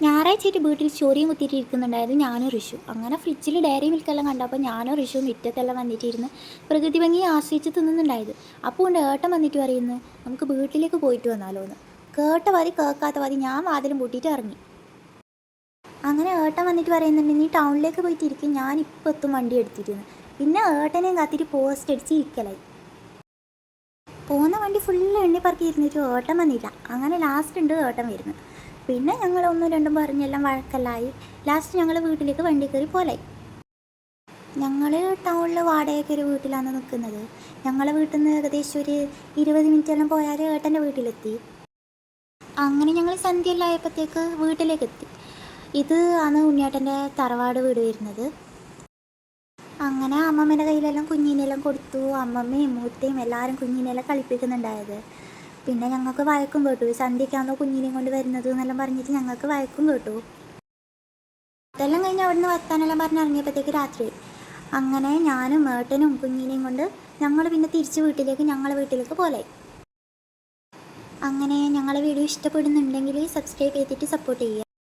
ഞായറാഴ്ചയായിട്ട് വീട്ടിൽ ചോറിയും കുത്തിയിട്ട് ഇരിക്കുന്നുണ്ടായിരുന്നു ഞാനും ഋഷു. അങ്ങനെ ഫ്രിഡ്ജിൽ ഡയറി മിൽക്കെല്ലാം കണ്ടപ്പോൾ ഞാനും ഋഷു മുറ്റത്തെല്ലാം വന്നിട്ടിരുന്ന് പ്രകൃതി ഭംഗി ആസ്വദിച്ച് തിന്നുന്നുണ്ടായത്. അപ്പോൾ ഉണ്ട് ഏട്ടൻ വന്നിട്ട് പറയുന്നു നമുക്ക് വീട്ടിലേക്ക് പോയിട്ട് വന്നാലോ എന്ന്. കേട്ട വാതി കേൾക്കാത്ത വാതി ഞാൻ വാതിലും പൂട്ടിയിട്ട് ഇറങ്ങി. അങ്ങനെ ഏട്ടൻ വന്നിട്ട് പറയുന്നുണ്ട് നീ ടൗണിലേക്ക് പോയിട്ട് ഇരിക്കും, ഞാൻ ഇപ്പോൾ എത്തും വണ്ടി എടുത്തിരുന്നു. പിന്നെ ഏട്ടനെയും കാത്തിട്ട് പോസ്റ്റ് അടിച്ച് ഇരിക്കലായി. പോകുന്ന വണ്ടി ഫുള്ള് എണ്ണിപ്പറക്കി ഇരുന്നിട്ട് ഏട്ടൻ വന്നില്ല. അങ്ങനെ ലാസ്റ്റ് ഉണ്ട് ഏട്ടൻ വരുന്നു. പിന്നെ ഞങ്ങൾ ഒന്നും രണ്ടും പറഞ്ഞെല്ലാം വഴക്കല്ലായി. ലാസ്റ്റ് ഞങ്ങൾ വീട്ടിലേക്ക് വണ്ടി കയറി പോലായി. ഞങ്ങൾ ടൗണിൽ വാടകയ്ക്ക് ഒരു വീട്ടിലാണ് നിൽക്കുന്നത്. ഞങ്ങളെ വീട്ടിൽ നിന്ന് ഏകദേശം ഒരു 20 മിനിറ്റെല്ലാം പോയാൽ ഏട്ടൻ്റെ വീട്ടിലെത്തി. അങ്ങനെ ഞങ്ങൾ സന്ധ്യയെല്ലാം ആയപ്പോഴത്തേക്ക് വീട്ടിലേക്ക് എത്തി. ഇത് ആണ് ഉണ്ണിയേട്ടൻ്റെ തറവാട് വീട് വരുന്നത്. അങ്ങനെ അമ്മമ്മേൻ്റെ കയ്യിലെല്ലാം കുഞ്ഞിനെല്ലാം കൊടുത്തു. അമ്മമ്മയും മൂത്തയും എല്ലാവരും കുഞ്ഞിനെല്ലാം കളിപ്പിക്കുന്നുണ്ടായത്. പിന്നെ ഞങ്ങൾക്ക് വഴക്കും കേട്ടു, സന്ധ്യയ്ക്കാണോ കുഞ്ഞിനെയും കൊണ്ട് വരുന്നത് എന്നെല്ലാം പറഞ്ഞിട്ട് ഞങ്ങൾക്ക് വഴക്കും കേട്ടു. അതെല്ലാം കഴിഞ്ഞ് അവിടുന്ന് വർത്താനെല്ലാം പറഞ്ഞിറങ്ങിയപ്പോഴത്തേക്ക് രാത്രി. അങ്ങനെ ഞാനും ഏട്ടനും കുഞ്ഞിനെയും കൊണ്ട് ഞങ്ങൾ പിന്നെ തിരിച്ച് ഞങ്ങളെ വീട്ടിലേക്ക് പോലായി. അങ്ങനെ ഞങ്ങളെ വീഡിയോ ഇഷ്ടപ്പെടുന്നുണ്ടെങ്കിൽ സബ്സ്ക്രൈബ് ചെയ്തിട്ട് സപ്പോർട്ട് ചെയ്യുക.